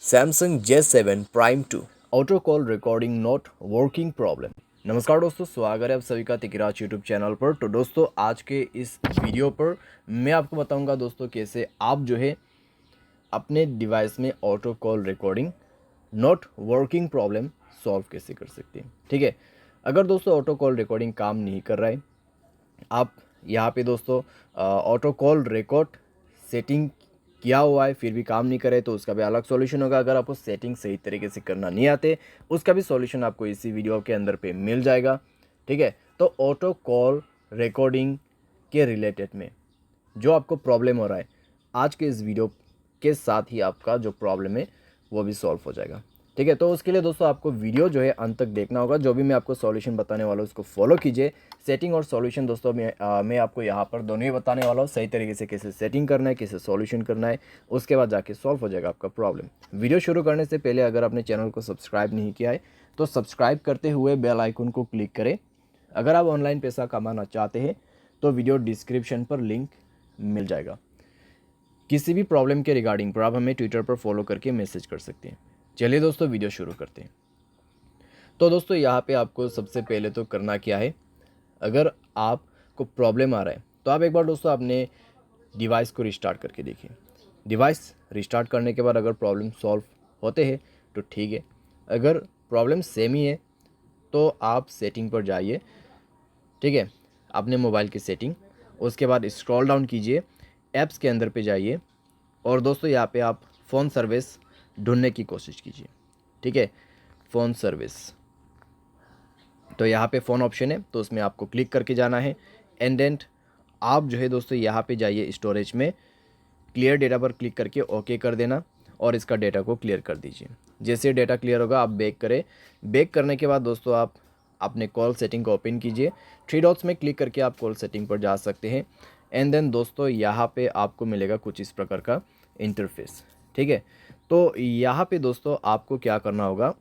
Samsung J7 Prime 2 auto call recording not working problem. नमस्कार दोस्तों, स्वागत है आप सभी का तिकराज यूट्यूब चैनल पर। तो दोस्तों आज के इस वीडियो पर मैं आपको बताऊंगा दोस्तों कैसे आप जो है अपने डिवाइस में auto call recording not working problem solve कैसे कर सकते हैं। ठीक है, अगर दोस्तों ऑटो कॉल रिकॉर्डिंग काम नहीं कर रहा है, आप यहाँ पे दोस्तों ऑटो कॉल रिकॉर्ड सेटिंग किया हुआ है फिर भी काम नहीं करे तो उसका भी अलग सॉल्यूशन होगा। अगर आपको सेटिंग सही तरीके से करना नहीं आते उसका भी सॉल्यूशन आपको इसी वीडियो के अंदर पे मिल जाएगा। ठीक है, तो ऑटो कॉल रिकॉर्डिंग के रिलेटेड में जो आपको प्रॉब्लम हो रहा है, आज के इस वीडियो के साथ ही आपका जो प्रॉब्लम है वो भी सॉल्व हो जाएगा। ठीक है, तो उसके लिए दोस्तों आपको वीडियो जो है अंत तक देखना होगा। जो भी मैं आपको सॉल्यूशन बताने वाला हूँ उसको फॉलो कीजिए। सेटिंग और सॉल्यूशन दोस्तों मैं आपको यहाँ पर दोनों ही बताने वाला हूँ, सही तरीके से कैसे सेटिंग करना है, कैसे सॉल्यूशन करना है, उसके बाद जाके सॉल्व हो जाएगा आपका प्रॉब्लम। वीडियो शुरू करने से पहले अगर आपने चैनल को सब्सक्राइब नहीं किया है तो सब्सक्राइब करते हुए बेल आइकन को क्लिक करें। अगर आप ऑनलाइन पैसा कमाना चाहते हैं तो वीडियो डिस्क्रिप्शन पर लिंक मिल जाएगा। किसी भी प्रॉब्लम के रिगार्डिंग पर आप हमें ट्विटर पर फॉलो करके मैसेज कर सकते हैं। चलिए दोस्तों वीडियो शुरू करते हैं। तो दोस्तों यहाँ पे आपको सबसे पहले तो करना क्या है, अगर आपको प्रॉब्लम आ रहा है तो आप एक बार दोस्तों अपने डिवाइस को रिस्टार्ट करके देखिए। डिवाइस रिस्टार्ट करने के बाद अगर प्रॉब्लम सॉल्व होते हैं तो ठीक है, अगर प्रॉब्लम सेम ही है तो आप सेटिंग पर जाइए। ठीक है, अपने मोबाइल की सेटिंग, उसके बाद स्क्रॉल डाउन कीजिए, ऐप्स के अंदर पे जाइए और दोस्तों यहाँ पे आप फ़ोन सर्विस ढूंढने की कोशिश कीजिए। ठीक है, फ़ोन सर्विस, तो यहाँ पे फ़ोन ऑप्शन है तो उसमें आपको क्लिक करके जाना है। एंड देन आप जो है दोस्तों यहाँ पे जाइए, स्टोरेज में क्लियर डेटा पर क्लिक करके ओके कर देना और इसका डेटा को क्लियर कर दीजिए। जैसे डेटा क्लियर होगा आप बैक करें। बैक करने के बाद दोस्तों आप अपने कॉल सेटिंग को ओपन कीजिए। थ्री डॉट्स में क्लिक करके आप कॉल सेटिंग पर जा सकते हैं। एंड देन दोस्तों यहाँ पे आपको मिलेगा कुछ इस प्रकार का इंटरफेस। ठीक है, तो यहाँ पे दोस्तों आपको क्या करना होगा,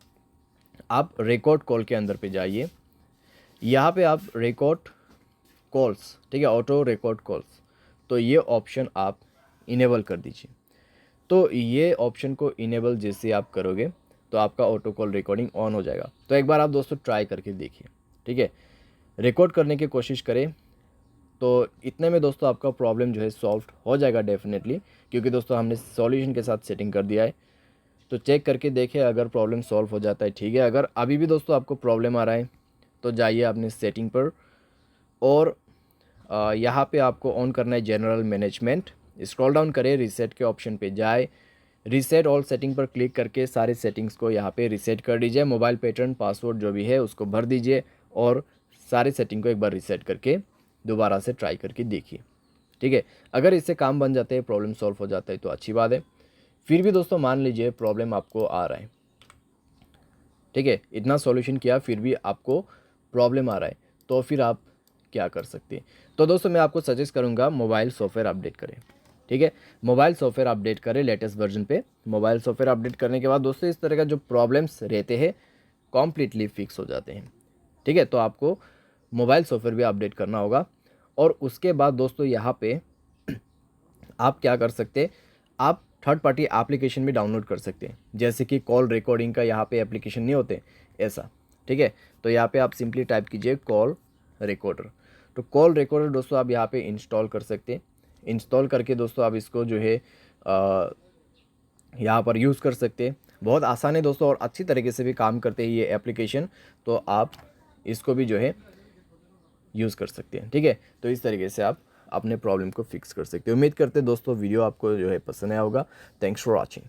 आप रिकॉर्ड कॉल के अंदर पे जाइए। यहाँ पे आप रिकॉर्ड कॉल्स, ठीक है, ऑटो रिकॉर्ड कॉल्स, तो ये ऑप्शन आप इनेबल कर दीजिए। तो ये ऑप्शन को इनेबल जैसे आप करोगे तो आपका ऑटो कॉल रिकॉर्डिंग ऑन हो जाएगा। तो एक बार आप दोस्तों ट्राई करके देखिए। ठीक है, रिकॉर्ड करने की कोशिश करें तो इतने में दोस्तों आपका प्रॉब्लम जो है सॉल्व हो जाएगा डेफिनेटली, क्योंकि दोस्तों हमने सॉल्यूशन के साथ सेटिंग कर दिया है। तो चेक करके देखें, अगर प्रॉब्लम सॉल्व हो जाता है ठीक है। अगर अभी भी दोस्तों आपको प्रॉब्लम आ रहा है तो जाइए अपनी सेटिंग पर और यहाँ पे आपको ऑन करना है जनरल मैनेजमेंट। स्क्रॉल डाउन करें, रीसेट के ऑप्शन पे जाए, रीसेट ऑल सेटिंग पर क्लिक करके सारे सेटिंग्स को यहाँ पे रीसेट कर दीजिए। मोबाइल पैटर्न पासवर्ड जो भी है उसको भर दीजिए और सारे सेटिंग को एक बार रीसेट करके दोबारा से ट्राई करके देखिए। ठीक है, अगर इससे काम बन जाते हैं, प्रॉब्लम सॉल्व हो जाता है तो अच्छी बात है। फिर भी दोस्तों मान लीजिए प्रॉब्लम आपको आ रहा है, ठीक है, इतना सॉल्यूशन किया फिर भी आपको प्रॉब्लम आ रहा है, तो फिर आप क्या कर सकते हैं। तो दोस्तों मैं आपको सजेस्ट करूंगा मोबाइल सॉफ्टवेयर अपडेट करें। ठीक है, मोबाइल सॉफ्टवेयर अपडेट करें लेटेस्ट वर्जन पे। मोबाइल सॉफ्टवेयर अपडेट करने के बाद दोस्तों इस तरह का जो प्रॉब्लम्स रहते हैं कॉम्प्लीटली फिक्स हो जाते हैं। ठीक है, तो आपको मोबाइल सॉफ्टवेयर भी अपडेट करना होगा और उसके बाद दोस्तों यहाँ पे आप क्या कर सकते हैं, आप थर्ड पार्टी एप्लीकेशन भी डाउनलोड कर सकते हैं, जैसे कि कॉल रिकॉर्डिंग का यहाँ पे एप्लीकेशन नहीं होते ऐसा। ठीक है, तो यहाँ पे आप सिंपली टाइप कीजिए कॉल रिकॉर्डर। तो कॉल रिकॉर्डर दोस्तों आप यहाँ पे इंस्टॉल कर सकते हैं। इंस्टॉल करके दोस्तों आप इसको जो है यहाँ पर यूज़ कर सकते हैं। बहुत आसान है दोस्तों और अच्छी तरीके से भी काम करते हैं ये एप्लीकेशन, तो आप इसको भी जो है यूज़ कर सकते हैं। ठीक है, तो इस तरीके से आप अपने प्रॉब्लम को फिक्स कर सकते हैं। उम्मीद करते हैं दोस्तों वीडियो आपको जो है पसंद आया होगा। Thanks for watching.